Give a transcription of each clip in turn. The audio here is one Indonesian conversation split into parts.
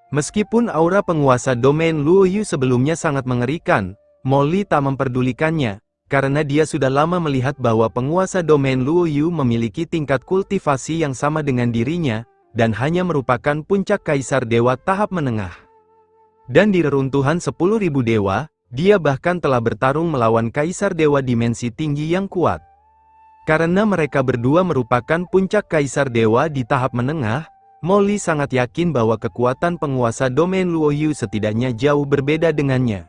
Meskipun aura penguasa domain Luoyu sebelumnya sangat mengerikan, Molly tak memperdulikannya, karena dia sudah lama melihat bahwa penguasa domain Luoyu memiliki tingkat kultivasi yang sama dengan dirinya, dan hanya merupakan puncak kaisar dewa tahap menengah. Dan di reruntuhan 10.000 dewa, dia bahkan telah bertarung melawan kaisar dewa dimensi tinggi yang kuat. Karena mereka berdua merupakan puncak kaisar dewa di tahap menengah, Molly sangat yakin bahwa kekuatan penguasa domain Luoyu setidaknya jauh berbeda dengannya.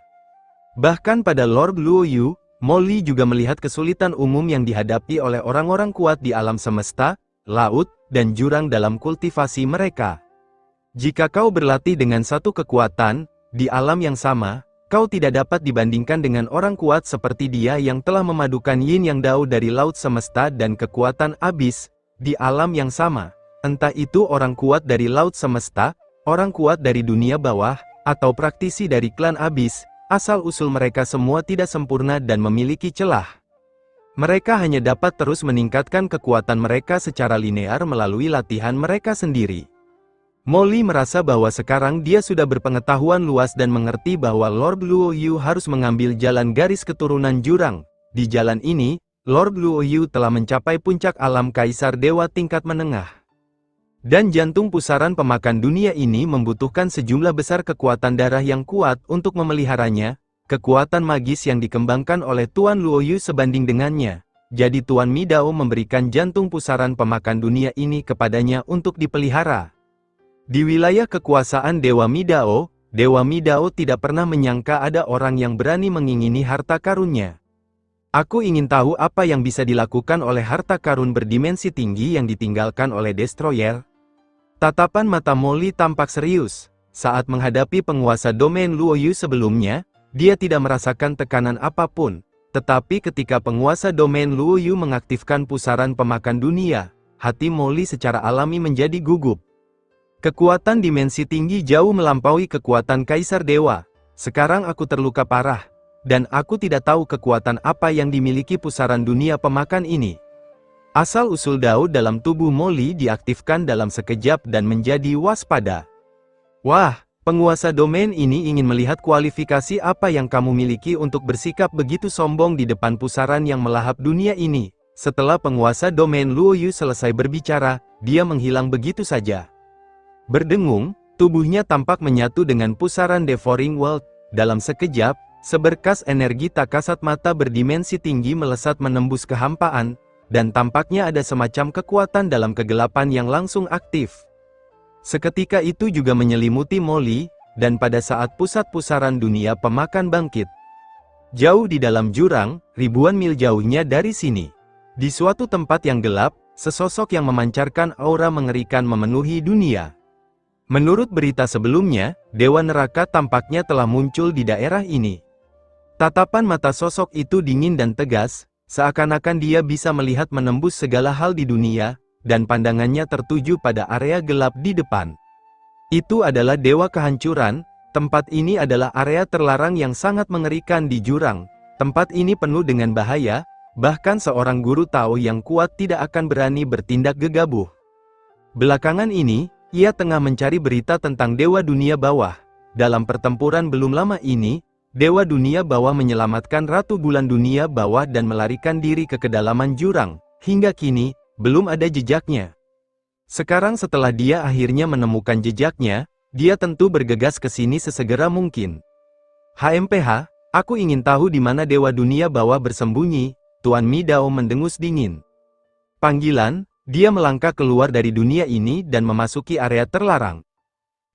Bahkan pada Lord Luoyu, Molly juga melihat kesulitan umum yang dihadapi oleh orang-orang kuat di alam semesta, laut, dan jurang dalam kultivasi mereka. Jika kau berlatih dengan satu kekuatan, di alam yang sama, kau tidak dapat dibandingkan dengan orang kuat seperti dia yang telah memadukan yin yang dao dari laut semesta dan kekuatan abis, di alam yang sama. Entah itu orang kuat dari laut semesta, orang kuat dari dunia bawah, atau praktisi dari klan abis, asal-usul mereka semua tidak sempurna dan memiliki celah. Mereka hanya dapat terus meningkatkan kekuatan mereka secara linear melalui latihan mereka sendiri. Molly merasa bahwa sekarang dia sudah berpengetahuan luas dan mengerti bahwa Lord Luoyu harus mengambil jalan garis keturunan jurang. Di jalan ini, Lord Luoyu telah mencapai puncak alam kaisar dewa tingkat menengah. Dan jantung pusaran pemakan dunia ini membutuhkan sejumlah besar kekuatan darah yang kuat untuk memeliharanya. Kekuatan magis yang dikembangkan oleh Tuan Luoyu sebanding dengannya. Jadi Tuan Midao memberikan jantung pusaran pemakan dunia ini kepadanya untuk dipelihara. Di wilayah kekuasaan Dewa Midao tidak pernah menyangka ada orang yang berani mengingini harta karunnya. Aku ingin tahu apa yang bisa dilakukan oleh harta karun berdimensi tinggi yang ditinggalkan oleh Destroyer. Tatapan mata Molly tampak serius. Saat menghadapi penguasa domain Luoyu sebelumnya, dia tidak merasakan tekanan apapun. Tetapi ketika penguasa domain Luoyu mengaktifkan pusaran pemakan dunia, hati Molly secara alami menjadi gugup. Kekuatan dimensi tinggi jauh melampaui kekuatan kaisar dewa. Sekarang aku terluka parah, dan aku tidak tahu kekuatan apa yang dimiliki pusaran dunia pemakan ini. Asal-usul dao dalam tubuh Molly diaktifkan dalam sekejap dan menjadi waspada. Wah, penguasa domain ini ingin melihat kualifikasi apa yang kamu miliki untuk bersikap begitu sombong di depan pusaran yang melahap dunia ini. Setelah penguasa domain Luoyu selesai berbicara, dia menghilang begitu saja. Berdengung, tubuhnya tampak menyatu dengan pusaran Devouring World. Dalam sekejap, seberkas energi tak kasat mata berdimensi tinggi melesat menembus kehampaan, dan tampaknya ada semacam kekuatan dalam kegelapan yang langsung aktif. Seketika itu juga menyelimuti Molly, dan pada saat pusat pusaran dunia pemakan bangkit. Jauh di dalam jurang, ribuan mil jauhnya dari sini. Di suatu tempat yang gelap, sesosok yang memancarkan aura mengerikan memenuhi dunia. Menurut berita sebelumnya, Dewa Neraka tampaknya telah muncul di daerah ini. Tatapan mata sosok itu dingin dan tegas, seakan-akan dia bisa melihat menembus segala hal di dunia, dan pandangannya tertuju pada area gelap di depan. Itu adalah Dewa Kehancuran. Tempat ini adalah area terlarang yang sangat mengerikan di jurang. Tempat ini penuh dengan bahaya, bahkan seorang guru Tao yang kuat tidak akan berani bertindak gegabah. Belakangan ini, ia tengah mencari berita tentang Dewa Dunia Bawah. Dalam pertempuran belum lama ini, Dewa Dunia Bawah menyelamatkan Ratu Bulan Dunia Bawah dan melarikan diri ke kedalaman jurang. Hingga kini, belum ada jejaknya. Sekarang setelah dia akhirnya menemukan jejaknya, dia tentu bergegas ke sini sesegera mungkin. HMPH, aku ingin tahu di mana Dewa Dunia Bawah bersembunyi. Tuan Midao mendengus dingin. Panggilan, dia melangkah keluar dari dunia ini dan memasuki area terlarang.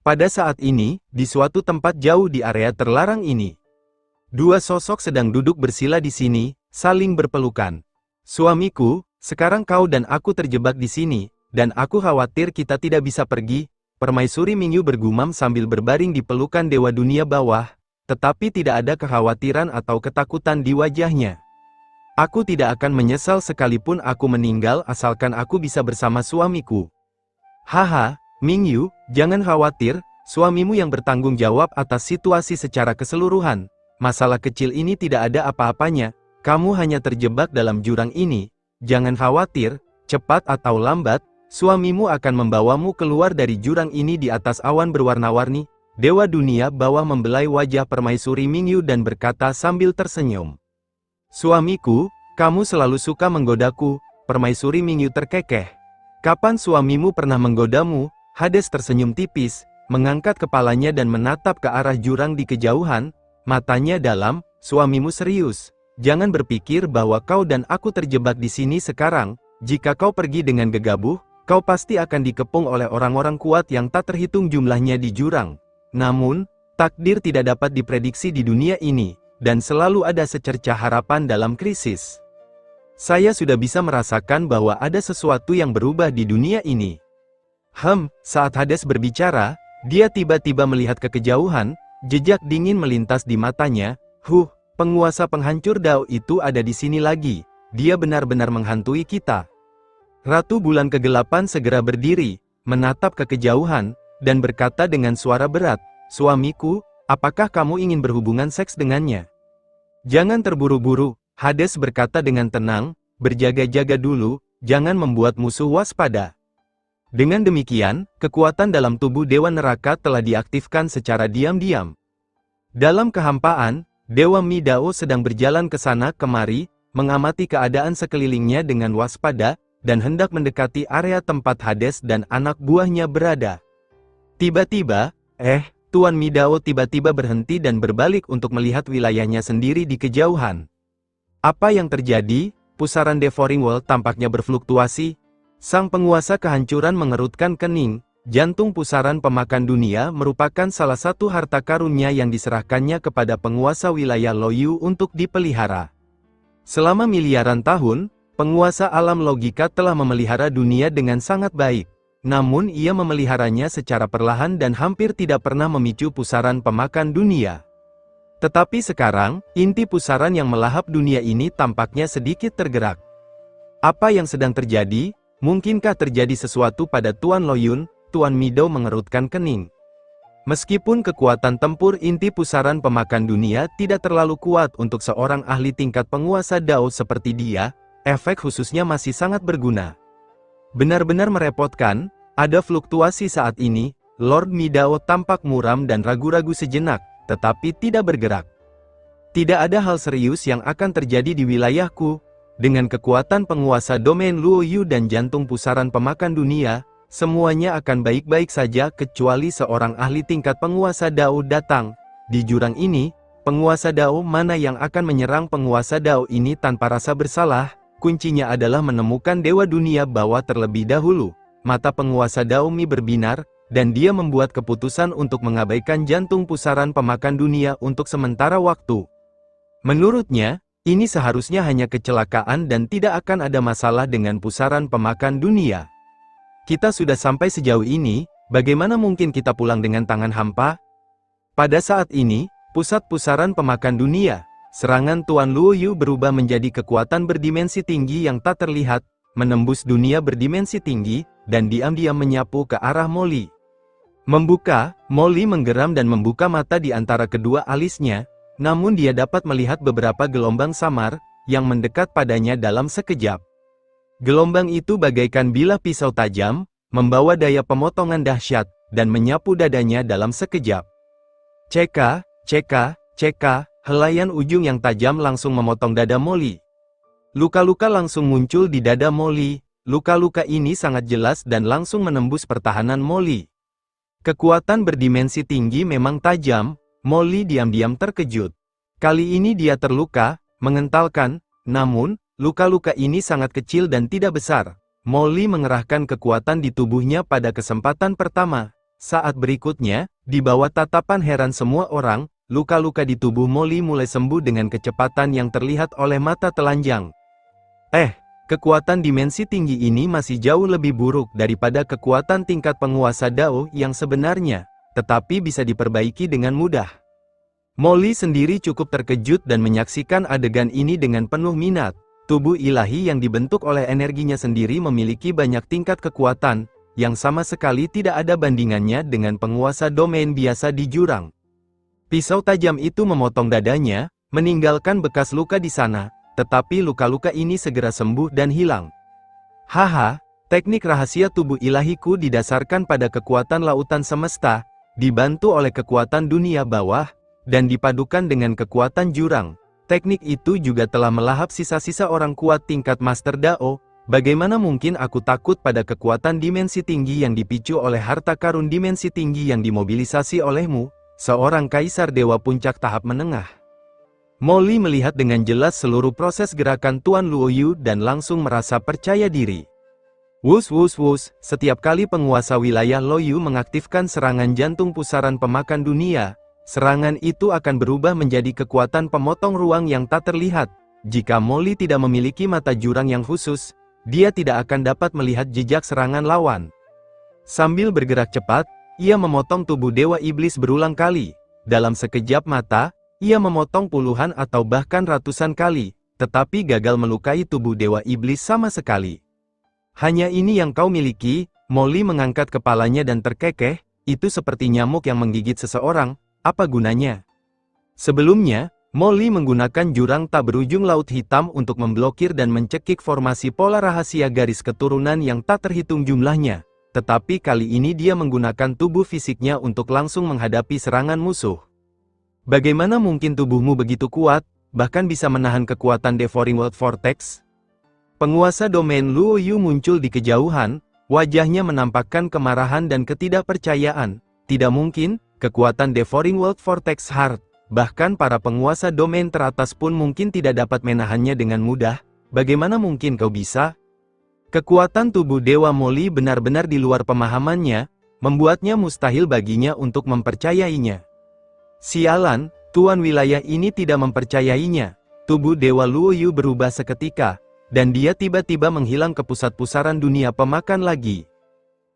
Pada saat ini, di suatu tempat jauh di area terlarang ini, dua sosok sedang duduk bersila di sini, saling berpelukan. Suamiku, sekarang kau dan aku terjebak di sini, dan aku khawatir kita tidak bisa pergi, Permaisuri Mingyu bergumam sambil berbaring di pelukan Dewa Dunia Bawah, tetapi tidak ada kekhawatiran atau ketakutan di wajahnya. Aku tidak akan menyesal sekalipun aku meninggal asalkan aku bisa bersama suamiku. Haha, Mingyu, jangan khawatir, suamimu yang bertanggung jawab atas situasi secara keseluruhan. Masalah kecil ini tidak ada apa-apanya, kamu hanya terjebak dalam jurang ini. Jangan khawatir, cepat atau lambat, suamimu akan membawamu keluar dari jurang ini di atas awan berwarna-warni. Dewa Dunia Bawah membelai wajah Permaisuri Mingyu dan berkata sambil tersenyum. Suamiku, kamu selalu suka menggodaku, Permaisuri Mingyu terkekeh. Kapan suamimu pernah menggodamu? Hades tersenyum tipis, mengangkat kepalanya dan menatap ke arah jurang di kejauhan, matanya dalam. Suamimu serius. Jangan berpikir bahwa kau dan aku terjebak di sini sekarang. Jika kau pergi dengan gegabah, kau pasti akan dikepung oleh orang-orang kuat yang tak terhitung jumlahnya di jurang. Namun, takdir tidak dapat diprediksi di dunia ini, dan selalu ada secercah harapan dalam krisis. Saya sudah bisa merasakan bahwa ada sesuatu yang berubah di dunia ini. Saat Hades berbicara, dia tiba-tiba melihat ke kejauhan, jejak dingin melintas di matanya. Penguasa penghancur Dao itu ada di sini lagi. Dia benar-benar menghantui kita. Ratu Bulan Kegelapan segera berdiri, menatap ke kejauhan, dan berkata dengan suara berat, "Suamiku, apakah kamu ingin berhubungan seks dengannya?" "Jangan terburu-buru," Hades berkata dengan tenang, "berjaga-jaga dulu, jangan membuat musuh waspada." Dengan demikian, kekuatan dalam tubuh Dewa Neraka telah diaktifkan secara diam-diam. Dalam kehampaan, Dewa Mi Dao sedang berjalan ke sana kemari, mengamati keadaan sekelilingnya dengan waspada, dan hendak mendekati area tempat Hades dan anak buahnya berada. Tiba-tiba, Tuan Mi Dao tiba-tiba berhenti dan berbalik untuk melihat wilayahnya sendiri di kejauhan. Apa yang terjadi? Pusaran Devouring World tampaknya berfluktuasi. Sang penguasa kehancuran mengerutkan kening. Jantung pusaran pemakan dunia merupakan salah satu harta karunnya yang diserahkannya kepada penguasa wilayah Loyu untuk dipelihara. Selama miliaran tahun, penguasa alam logika telah memelihara dunia dengan sangat baik. Namun ia memeliharanya secara perlahan dan hampir tidak pernah memicu pusaran pemakan dunia. Tetapi sekarang, inti pusaran yang melahap dunia ini tampaknya sedikit tergerak. Apa yang sedang terjadi? Mungkinkah terjadi sesuatu pada Tuan Loyun? Tuan Mi Dao mengerutkan kening. Meskipun kekuatan tempur inti pusaran pemakan dunia tidak terlalu kuat untuk seorang ahli tingkat penguasa Dao seperti dia, efek khususnya masih sangat berguna. Benar-benar merepotkan, ada fluktuasi saat ini. Lord Mi Dao tampak muram dan ragu-ragu sejenak, tetapi tidak bergerak. Tidak ada hal serius yang akan terjadi di wilayahku. Dengan kekuatan penguasa domain Luo Yu dan jantung pusaran pemakan dunia, semuanya akan baik-baik saja kecuali seorang ahli tingkat penguasa Dao datang. Di jurang ini, penguasa Dao mana yang akan menyerang penguasa Dao ini tanpa rasa bersalah? Kuncinya adalah menemukan Dewa Dunia Bawah terlebih dahulu. Mata penguasa Dao Mi berbinar, dan dia membuat keputusan untuk mengabaikan jantung pusaran pemakan dunia untuk sementara waktu. Menurutnya, ini seharusnya hanya kecelakaan dan tidak akan ada masalah dengan pusaran pemakan dunia. Kita sudah sampai sejauh ini, bagaimana mungkin kita pulang dengan tangan hampa? Pada saat ini, pusat pusaran pemakan dunia, serangan Tuan Luo Yu berubah menjadi kekuatan berdimensi tinggi yang tak terlihat, menembus dunia berdimensi tinggi, dan diam-diam menyapu ke arah Molly. Molly menggeram dan membuka mata di antara kedua alisnya, namun dia dapat melihat beberapa gelombang samar, yang mendekat padanya dalam sekejap. Gelombang itu bagaikan bilah pisau tajam, membawa daya pemotongan dahsyat, dan menyapu dadanya dalam sekejap. Ceka, helaian ujung yang tajam langsung memotong dada Molly. Luka-luka langsung muncul di dada Molly. Luka-luka ini sangat jelas dan langsung menembus pertahanan Molly. Kekuatan berdimensi tinggi memang tajam. Molly diam-diam terkejut. Kali ini dia terluka, mengentalkan, namun, luka-luka ini sangat kecil dan tidak besar. Molly mengerahkan kekuatan di tubuhnya pada kesempatan pertama. Saat berikutnya, di bawah tatapan heran semua orang, luka-luka di tubuh Molly mulai sembuh dengan kecepatan yang terlihat oleh mata telanjang. Kekuatan dimensi tinggi ini masih jauh lebih buruk daripada kekuatan tingkat penguasa Dao yang sebenarnya, tetapi bisa diperbaiki dengan mudah. Molly sendiri cukup terkejut dan menyaksikan adegan ini dengan penuh minat. Tubuh ilahi yang dibentuk oleh energinya sendiri memiliki banyak tingkat kekuatan, yang sama sekali tidak ada bandingannya dengan penguasa domain biasa di jurang. Pisau tajam itu memotong dadanya, meninggalkan bekas luka di sana, tetapi luka-luka ini segera sembuh dan hilang. Teknik rahasia tubuh ilahiku didasarkan pada kekuatan lautan semesta. dibantu oleh kekuatan dunia bawah, dan dipadukan dengan kekuatan jurang. Teknik itu juga telah melahap sisa-sisa orang kuat tingkat Master Dao. Bagaimana mungkin aku takut pada kekuatan dimensi tinggi yang dipicu oleh harta karun dimensi tinggi yang dimobilisasi olehmu, seorang kaisar dewa puncak tahap menengah. Molly melihat dengan jelas seluruh proses gerakan Tuan Luoyu dan langsung merasa percaya diri. Wus wus wus, setiap kali penguasa wilayah Luoyu mengaktifkan serangan jantung pusaran pemakan dunia, serangan itu akan berubah menjadi kekuatan pemotong ruang yang tak terlihat. Jika Molly tidak memiliki mata jurang yang khusus, dia tidak akan dapat melihat jejak serangan lawan. Sambil bergerak cepat, ia memotong tubuh Dewa Iblis berulang kali. Dalam sekejap mata, ia memotong puluhan atau bahkan ratusan kali, tetapi gagal melukai tubuh Dewa Iblis sama sekali. Hanya ini yang kau miliki. Molly mengangkat kepalanya dan terkekeh, itu seperti nyamuk yang menggigit seseorang, apa gunanya? Sebelumnya, Molly menggunakan jurang tak berujung laut hitam untuk memblokir dan mencekik formasi pola rahasia garis keturunan yang tak terhitung jumlahnya, tetapi kali ini dia menggunakan tubuh fisiknya untuk langsung menghadapi serangan musuh. Bagaimana mungkin tubuhmu begitu kuat, bahkan bisa menahan kekuatan Devouring World Vortex? Penguasa domain Luoyu muncul di kejauhan, wajahnya menampakkan kemarahan dan ketidakpercayaan. Tidak mungkin, kekuatan Devouring World Vortex Heart, bahkan para penguasa domain teratas pun mungkin tidak dapat menahannya dengan mudah. Bagaimana mungkin kau bisa? Kekuatan tubuh Dewa Molly benar-benar di luar pemahamannya, membuatnya mustahil baginya untuk mempercayainya. Sialan, tuan wilayah ini tidak mempercayainya. Tubuh Dewa Luoyu berubah seketika, dan dia tiba-tiba menghilang ke pusat pusaran dunia pemakan lagi.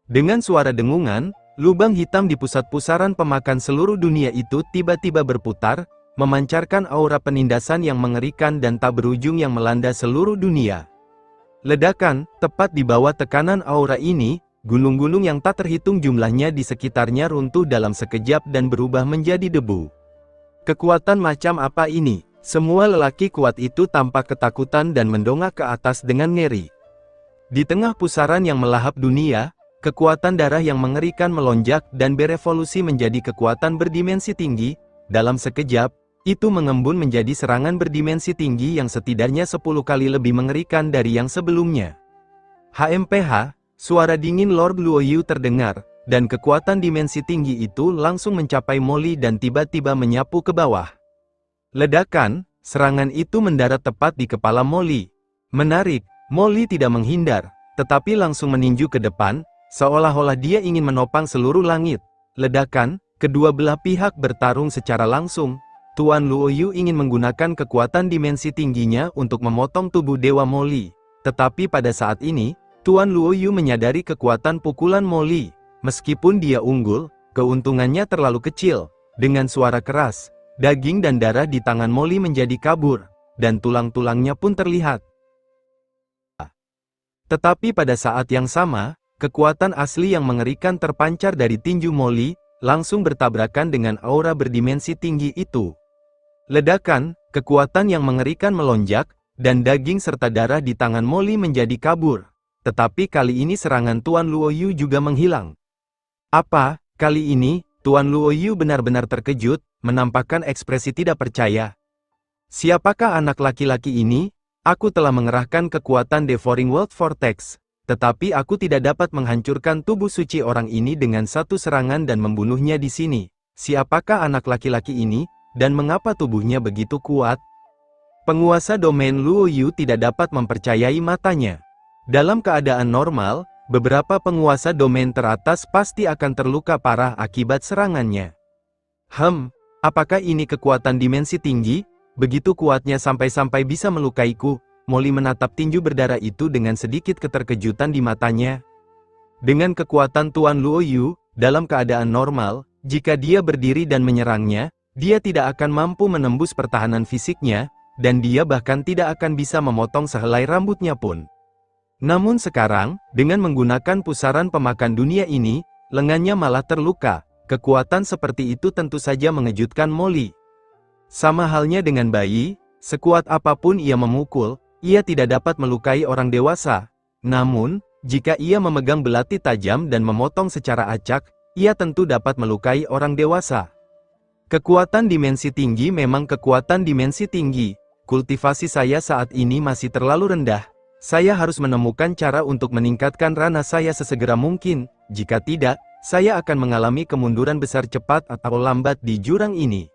Dengan suara dengungan, lubang hitam di pusat pusaran pemakan seluruh dunia itu tiba-tiba berputar, memancarkan aura penindasan yang mengerikan dan tak berujung yang melanda seluruh dunia. Ledakan, tepat di bawah tekanan aura ini, gunung-gunung yang tak terhitung jumlahnya di sekitarnya runtuh dalam sekejap dan berubah menjadi debu. Kekuatan macam apa ini? Semua lelaki kuat itu tampak ketakutan dan mendongak ke atas dengan ngeri. Di tengah pusaran yang melahap dunia, kekuatan darah yang mengerikan melonjak dan berevolusi menjadi kekuatan berdimensi tinggi. Dalam sekejap, itu mengembun menjadi serangan berdimensi tinggi yang setidaknya 10 kali lebih mengerikan dari yang sebelumnya. HMPH, suara dingin Lord Luoyu terdengar, dan kekuatan dimensi tinggi itu langsung mencapai Molly dan tiba-tiba menyapu ke bawah. Ledakan, serangan itu mendarat tepat di kepala Molly. Menarik, Molly tidak menghindar, tetapi langsung meninju ke depan, seolah-olah dia ingin menopang seluruh langit. Ledakan, kedua belah pihak bertarung secara langsung. Tuan Luoyu ingin menggunakan kekuatan dimensi tingginya untuk memotong tubuh Dewa Molly. Tetapi pada saat ini, Tuan Luoyu menyadari kekuatan pukulan Molly. Meskipun dia unggul, keuntungannya terlalu kecil. Dengan suara keras, daging dan darah di tangan Molly menjadi kabur, dan tulang-tulangnya pun terlihat. Tetapi pada saat yang sama, kekuatan asli yang mengerikan terpancar dari tinju Molly, langsung bertabrakan dengan aura berdimensi tinggi itu. Ledakan, kekuatan yang mengerikan melonjak, dan daging serta darah di tangan Molly menjadi kabur. Tetapi kali ini serangan Tuan Luoyu juga menghilang. Apa, kali ini, Tuan Luoyu benar-benar terkejut, menampakkan ekspresi tidak percaya. Siapakah anak laki-laki ini? Aku telah mengerahkan kekuatan Devouring World Vortex, tetapi aku tidak dapat menghancurkan tubuh suci orang ini dengan satu serangan dan membunuhnya di sini. Siapakah anak laki-laki ini, dan mengapa tubuhnya begitu kuat? Penguasa domain Luoyu tidak dapat mempercayai matanya. Dalam keadaan normal, beberapa penguasa domain teratas pasti akan terluka parah akibat serangannya. Apakah ini kekuatan dimensi tinggi? Begitu kuatnya sampai-sampai bisa melukaiku. Molly menatap tinju berdarah itu dengan sedikit keterkejutan di matanya. Dengan kekuatan Tuan Luoyu, dalam keadaan normal, jika dia berdiri dan menyerangnya, dia tidak akan mampu menembus pertahanan fisiknya, dan dia bahkan tidak akan bisa memotong sehelai rambutnya pun. Namun sekarang, dengan menggunakan pusaran pemakan dunia ini, lengannya malah terluka. Kekuatan seperti itu tentu saja mengejutkan Molly. Sama halnya dengan bayi, sekuat apapun ia memukul, ia tidak dapat melukai orang dewasa. Namun, jika ia memegang belati tajam dan memotong secara acak, ia tentu dapat melukai orang dewasa. Kekuatan dimensi tinggi memang kekuatan dimensi tinggi. Kultivasi saya saat ini masih terlalu rendah. Saya harus menemukan cara untuk meningkatkan ranah saya sesegera mungkin. Jika tidak, saya akan mengalami kemunduran besar cepat atau lambat di jurang ini.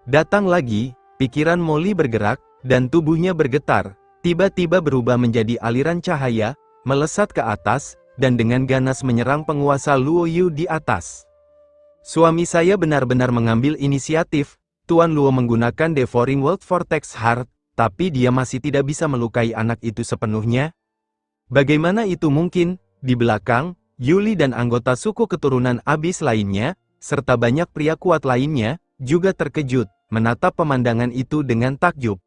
Datang lagi, pikiran Molly bergerak, dan tubuhnya bergetar. Tiba-tiba berubah menjadi aliran cahaya, melesat ke atas, dan dengan ganas menyerang penguasa Luo Yu di atas. Suami saya benar-benar mengambil inisiatif. Tuan Luo menggunakan Devouring World Vortex Heart, tapi dia masih tidak bisa melukai anak itu sepenuhnya. Bagaimana itu mungkin? Di belakang, Yuli dan anggota suku keturunan Abyss lainnya, serta banyak pria kuat lainnya, juga terkejut, menatap pemandangan itu dengan takjub.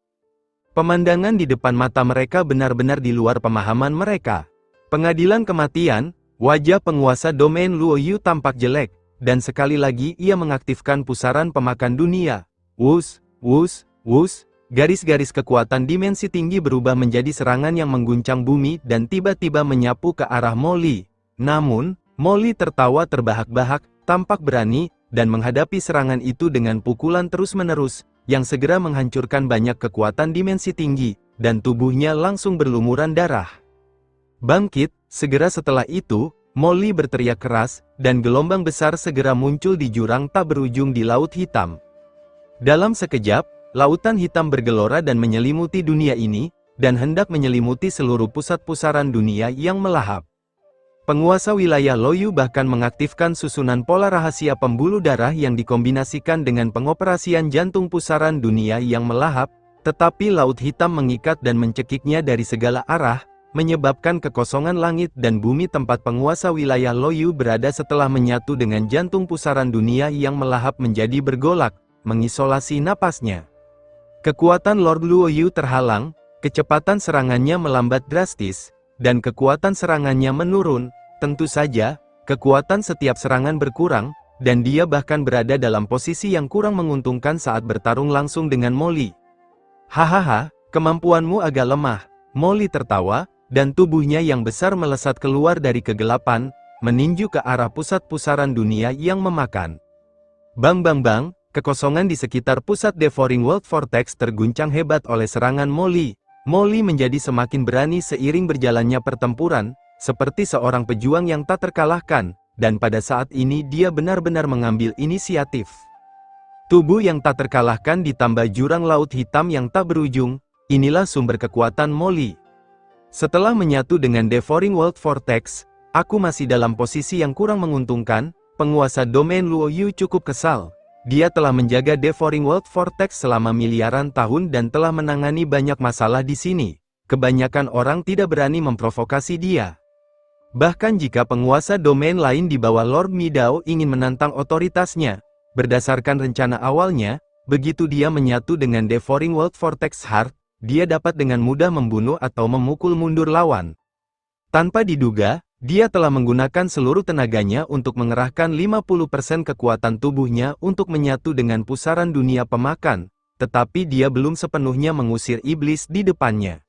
Pemandangan di depan mata mereka benar-benar di luar pemahaman mereka. Pengadilan kematian, wajah penguasa domain Luo Yu tampak jelek, dan sekali lagi ia mengaktifkan pusaran pemakan dunia. Wus, wus, wus, garis-garis kekuatan dimensi tinggi berubah menjadi serangan yang mengguncang bumi dan tiba-tiba menyapu ke arah Molly. Namun, Molly tertawa terbahak-bahak, tampak berani, dan menghadapi serangan itu dengan pukulan terus-menerus, yang segera menghancurkan banyak kekuatan dimensi tinggi, dan tubuhnya langsung berlumuran darah. Bangkit, segera setelah itu, Molly berteriak keras, dan gelombang besar segera muncul di jurang tak berujung di Laut Hitam. Dalam sekejap, lautan hitam bergelora dan menyelimuti dunia ini, dan hendak menyelimuti seluruh pusat pusaran dunia yang melahap. Penguasa wilayah Loyu bahkan mengaktifkan susunan pola rahasia pembuluh darah yang dikombinasikan dengan pengoperasian jantung pusaran dunia yang melahap, tetapi Laut Hitam mengikat dan mencekiknya dari segala arah, menyebabkan kekosongan langit dan bumi tempat penguasa wilayah Loyu berada setelah menyatu dengan jantung pusaran dunia yang melahap menjadi bergolak, mengisolasi napasnya. Kekuatan Lord Luo Yu terhalang, kecepatan serangannya melambat drastis, dan kekuatan serangannya menurun. Tentu saja, kekuatan setiap serangan berkurang, dan dia bahkan berada dalam posisi yang kurang menguntungkan saat bertarung langsung dengan Molly. Hahaha, kemampuanmu agak lemah, Molly tertawa, dan tubuhnya yang besar melesat keluar dari kegelapan, meninju ke arah pusat pusaran dunia yang memakan. Bang bang bang, kekosongan di sekitar pusat Devouring World Vortex terguncang hebat oleh serangan Molly. Molly menjadi semakin berani seiring berjalannya pertempuran, seperti seorang pejuang yang tak terkalahkan, dan pada saat ini dia benar-benar mengambil inisiatif. Tubuh yang tak terkalahkan ditambah jurang laut hitam yang tak berujung, inilah sumber kekuatan Molly. Setelah menyatu dengan Devouring World Vortex, aku masih dalam posisi yang kurang menguntungkan. Penguasa domain Luo Yu cukup kesal. Dia telah menjaga Devouring World Vortex selama miliaran tahun dan telah menangani banyak masalah di sini. Kebanyakan orang tidak berani memprovokasi dia. Bahkan jika penguasa domain lain di bawah Lord Midao ingin menantang otoritasnya, berdasarkan rencana awalnya, begitu dia menyatu dengan Devouring World Vortex Heart, dia dapat dengan mudah membunuh atau memukul mundur lawan. Tanpa diduga, dia telah menggunakan seluruh tenaganya untuk mengerahkan 50% kekuatan tubuhnya untuk menyatu dengan pusaran dunia pemakan, tetapi dia belum sepenuhnya mengusir iblis di depannya.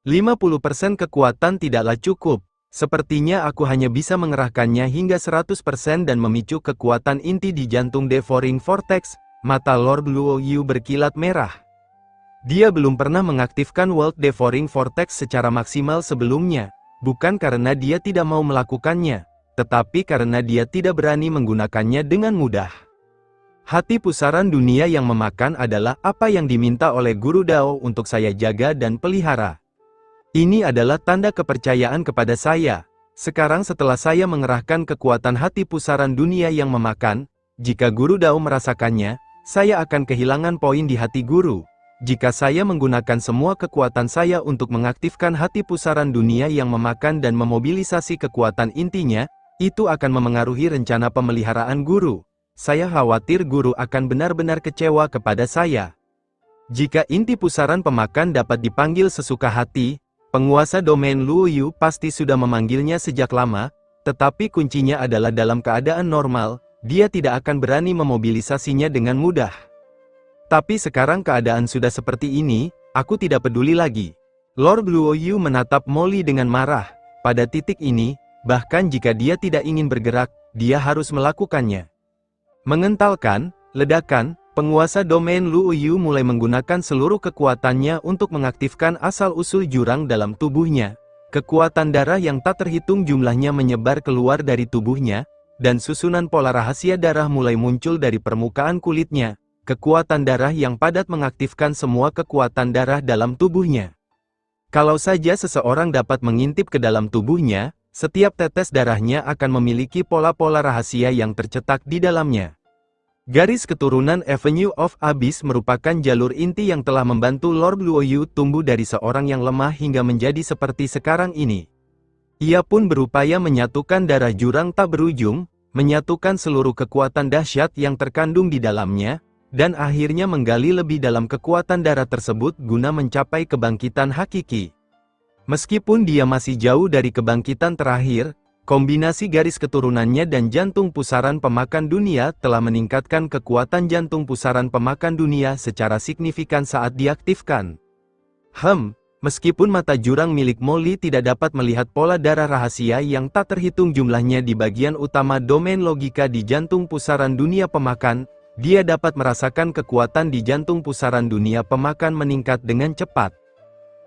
50% kekuatan tidaklah cukup, sepertinya aku hanya bisa mengerahkannya hingga 100% dan memicu kekuatan inti di jantung Devouring Vortex. Mata Lord Luo Yu berkilat merah. Dia belum pernah mengaktifkan World Devouring Vortex secara maksimal sebelumnya, bukan karena dia tidak mau melakukannya, tetapi karena dia tidak berani menggunakannya dengan mudah. Hati pusaran dunia yang memakan adalah apa yang diminta oleh Guru Dao untuk saya jaga dan pelihara. Ini adalah tanda kepercayaan kepada saya. Sekarang setelah saya mengerahkan kekuatan hati pusaran dunia yang memakan, jika Guru Dao merasakannya, saya akan kehilangan poin di hati guru. Jika saya menggunakan semua kekuatan saya untuk mengaktifkan hati pusaran dunia yang memakan dan memobilisasi kekuatan intinya, itu akan memengaruhi rencana pemeliharaan guru. Saya khawatir guru akan benar-benar kecewa kepada saya. Jika inti pusaran pemakan dapat dipanggil sesuka hati, penguasa domain Luo Yu pasti sudah memanggilnya sejak lama, tetapi kuncinya adalah dalam keadaan normal, dia tidak akan berani memobilisasinya dengan mudah. Tapi sekarang keadaan sudah seperti ini, aku tidak peduli lagi. Lord Luo Yu menatap Molly dengan marah. Pada titik ini, bahkan jika dia tidak ingin bergerak, dia harus melakukannya. Mengentalkan, ledakan, penguasa domain Luo Yu mulai menggunakan seluruh kekuatannya untuk mengaktifkan asal-usul jurang dalam tubuhnya. Kekuatan darah yang tak terhitung jumlahnya menyebar keluar dari tubuhnya, dan susunan pola rahasia darah mulai muncul dari permukaan kulitnya. Kekuatan darah yang padat mengaktifkan semua kekuatan darah dalam tubuhnya. Kalau saja seseorang dapat mengintip ke dalam tubuhnya, setiap tetes darahnya akan memiliki pola-pola rahasia yang tercetak di dalamnya. Garis keturunan Avenue of Abyss merupakan jalur inti yang telah membantu Lord Luo Yu tumbuh dari seorang yang lemah hingga menjadi seperti sekarang ini. Ia pun berupaya menyatukan darah jurang tak berujung, menyatukan seluruh kekuatan dahsyat yang terkandung di dalamnya, dan akhirnya menggali lebih dalam kekuatan darah tersebut guna mencapai kebangkitan hakiki. Meskipun dia masih jauh dari kebangkitan terakhir, kombinasi garis keturunannya dan jantung pusaran pemakan dunia telah meningkatkan kekuatan jantung pusaran pemakan dunia secara signifikan saat diaktifkan. Meskipun mata jurang milik Molly tidak dapat melihat pola darah rahasia yang tak terhitung jumlahnya di bagian utama domain logika di jantung pusaran dunia pemakan, dia dapat merasakan kekuatan di jantung pusaran dunia pemakan meningkat dengan cepat.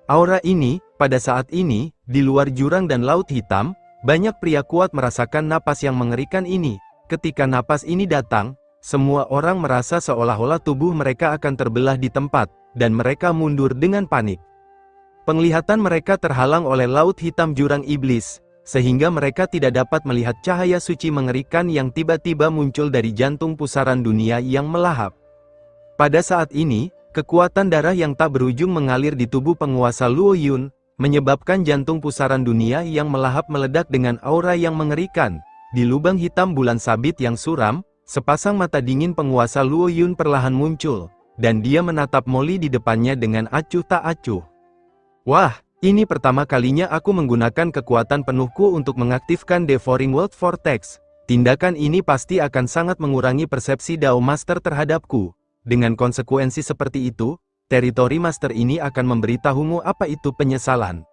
Aura ini, pada saat ini, di luar jurang dan laut hitam, banyak pria kuat merasakan napas yang mengerikan ini. Ketika napas ini datang, semua orang merasa seolah-olah tubuh mereka akan terbelah di tempat, dan mereka mundur dengan panik. Penglihatan mereka terhalang oleh laut hitam jurang iblis, sehingga mereka tidak dapat melihat cahaya suci mengerikan yang tiba-tiba muncul dari jantung pusaran dunia yang melahap. Pada saat ini, kekuatan darah yang tak berujung mengalir di tubuh penguasa Luo Yun, menyebabkan jantung pusaran dunia yang melahap meledak dengan aura yang mengerikan. Di lubang hitam bulan sabit yang suram, sepasang mata dingin penguasa Luo Yun perlahan muncul, dan dia menatap Molly di depannya dengan acuh tak acuh. Wah, ini pertama kalinya aku menggunakan kekuatan penuhku untuk mengaktifkan Devouring World Vortex. Tindakan ini pasti akan sangat mengurangi persepsi Dao Master terhadapku. Dengan konsekuensi seperti itu, teritori master ini akan memberitahumu apa itu penyesalan.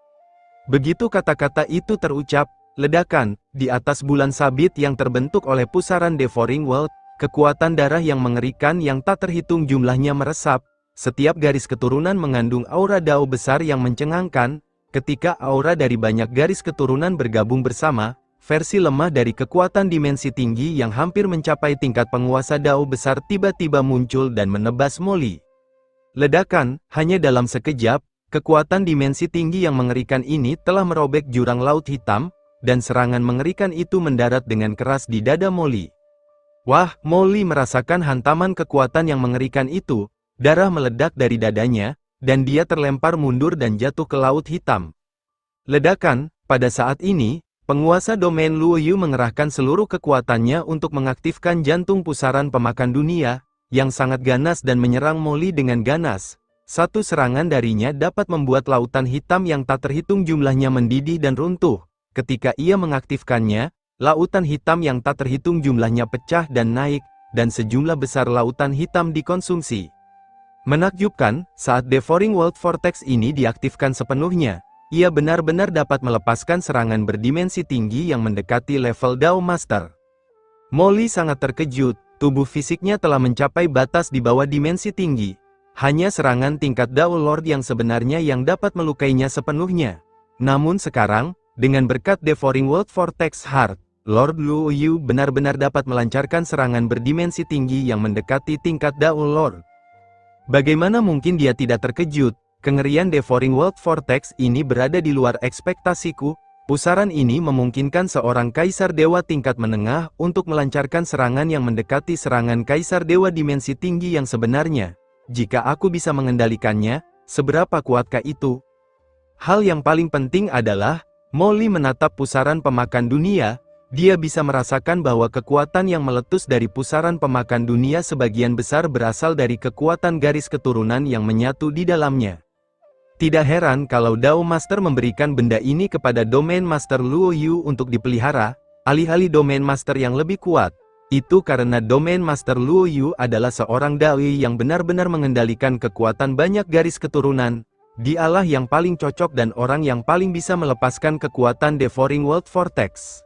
Begitu kata-kata itu terucap, ledakan, di atas bulan sabit yang terbentuk oleh pusaran Devouring World, kekuatan darah yang mengerikan yang tak terhitung jumlahnya meresap, setiap garis keturunan mengandung aura Dao besar yang mencengangkan, ketika aura dari banyak garis keturunan bergabung bersama, versi lemah dari kekuatan dimensi tinggi yang hampir mencapai tingkat penguasa Dao besar tiba-tiba muncul dan menebas Molly. Ledakan, hanya dalam sekejap, kekuatan dimensi tinggi yang mengerikan ini telah merobek jurang laut hitam, dan serangan mengerikan itu mendarat dengan keras di dada Molly. Wah, Molly merasakan hantaman kekuatan yang mengerikan itu, darah meledak dari dadanya, dan dia terlempar mundur dan jatuh ke laut hitam. Ledakan, pada saat ini, penguasa domain Luo Yu mengerahkan seluruh kekuatannya untuk mengaktifkan jantung pusaran pemakan dunia, yang sangat ganas dan menyerang Molly dengan ganas. Satu serangan darinya dapat membuat lautan hitam yang tak terhitung jumlahnya mendidih dan runtuh. Ketika ia mengaktifkannya, lautan hitam yang tak terhitung jumlahnya pecah dan naik, dan sejumlah besar lautan hitam dikonsumsi. Menakjubkan, saat Devouring World Vortex ini diaktifkan sepenuhnya, ia benar-benar dapat melepaskan serangan berdimensi tinggi yang mendekati level Dao Master. Molly sangat terkejut. Tubuh fisiknya telah mencapai batas di bawah dimensi tinggi. Hanya serangan tingkat Dao Lord yang sebenarnya yang dapat melukainya sepenuhnya. Namun sekarang, dengan berkat Devouring World Vortex Heart, Lord Luo Yu benar-benar dapat melancarkan serangan berdimensi tinggi yang mendekati tingkat Dao Lord. Bagaimana mungkin dia tidak terkejut? Kengerian Devouring World Vortex ini berada di luar ekspektasiku. Pusaran ini memungkinkan seorang kaisar dewa tingkat menengah untuk melancarkan serangan yang mendekati serangan kaisar dewa dimensi tinggi yang sebenarnya. Jika aku bisa mengendalikannya, seberapa kuatkah itu? Hal yang paling penting adalah, Molly menatap pusaran pemakan dunia, dia bisa merasakan bahwa kekuatan yang meletus dari pusaran pemakan dunia sebagian besar berasal dari kekuatan garis keturunan yang menyatu di dalamnya. Tidak heran kalau Dao Master memberikan benda ini kepada Domain Master Luo Yu untuk dipelihara, alih-alih Domain Master yang lebih kuat. Itu karena Domain Master Luo Yu adalah seorang Dai yang benar-benar mengendalikan kekuatan banyak garis keturunan. Dialah yang paling cocok dan orang yang paling bisa melepaskan kekuatan Devouring World Vortex.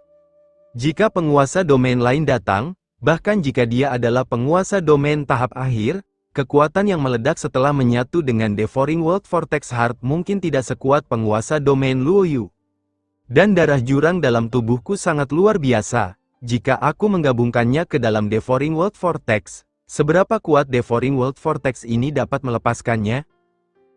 Jika penguasa domain lain datang, bahkan jika dia adalah penguasa domain tahap akhir, kekuatan yang meledak setelah menyatu dengan Devouring World Vortex Heart mungkin tidak sekuat penguasa domain Luoyu. Dan darah jurang dalam tubuhku sangat luar biasa. Jika aku menggabungkannya ke dalam Devouring World Vortex, seberapa kuat Devouring World Vortex ini dapat melepaskannya?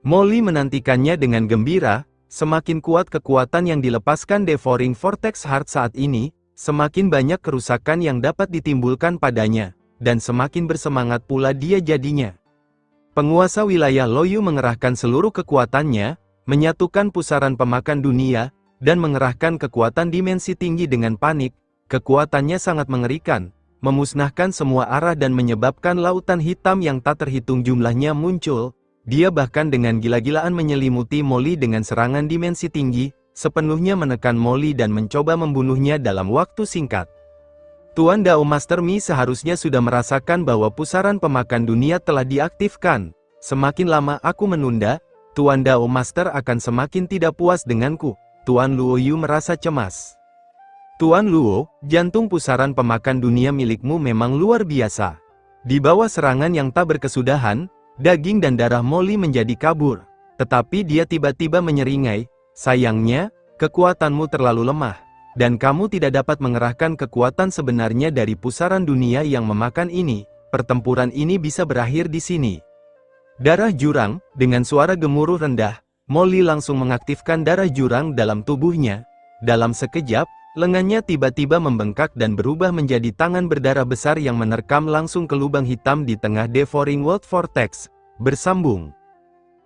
Molly menantikannya dengan gembira. Semakin kuat kekuatan yang dilepaskan Devouring Vortex Heart saat ini, semakin banyak kerusakan yang dapat ditimbulkan padanya, dan semakin bersemangat pula dia jadinya. Penguasa wilayah Luoyu mengerahkan seluruh kekuatannya, menyatukan pusaran pemakan dunia, dan mengerahkan kekuatan dimensi tinggi dengan panik. Kekuatannya sangat mengerikan, memusnahkan semua arah dan menyebabkan lautan hitam yang tak terhitung jumlahnya muncul. Dia bahkan dengan gila-gilaan menyelimuti Molly dengan serangan dimensi tinggi, sepenuhnya menekan Molly dan mencoba membunuhnya dalam waktu singkat. Tuan Dao Master Mi seharusnya sudah merasakan bahwa pusaran pemakan dunia telah diaktifkan. Semakin lama aku menunda, Tuan Dao Master akan semakin tidak puas denganku. Tuan Luoyu merasa cemas. Tuan Luo, jantung pusaran pemakan dunia milikmu memang luar biasa. Di bawah serangan yang tak berkesudahan, daging dan darah Molly menjadi kabur. Tetapi dia tiba-tiba menyeringai, sayangnya, kekuatanmu terlalu lemah. Dan kamu tidak dapat mengerahkan kekuatan sebenarnya dari pusaran dunia yang memakan ini. Pertempuran ini bisa berakhir di sini. Darah jurang, dengan suara gemuruh rendah, Molly langsung mengaktifkan darah jurang dalam tubuhnya. Dalam sekejap, lengannya tiba-tiba membengkak dan berubah menjadi tangan berdarah besar yang menerkam langsung ke lubang hitam di tengah Devouring World Vortex. Bersambung.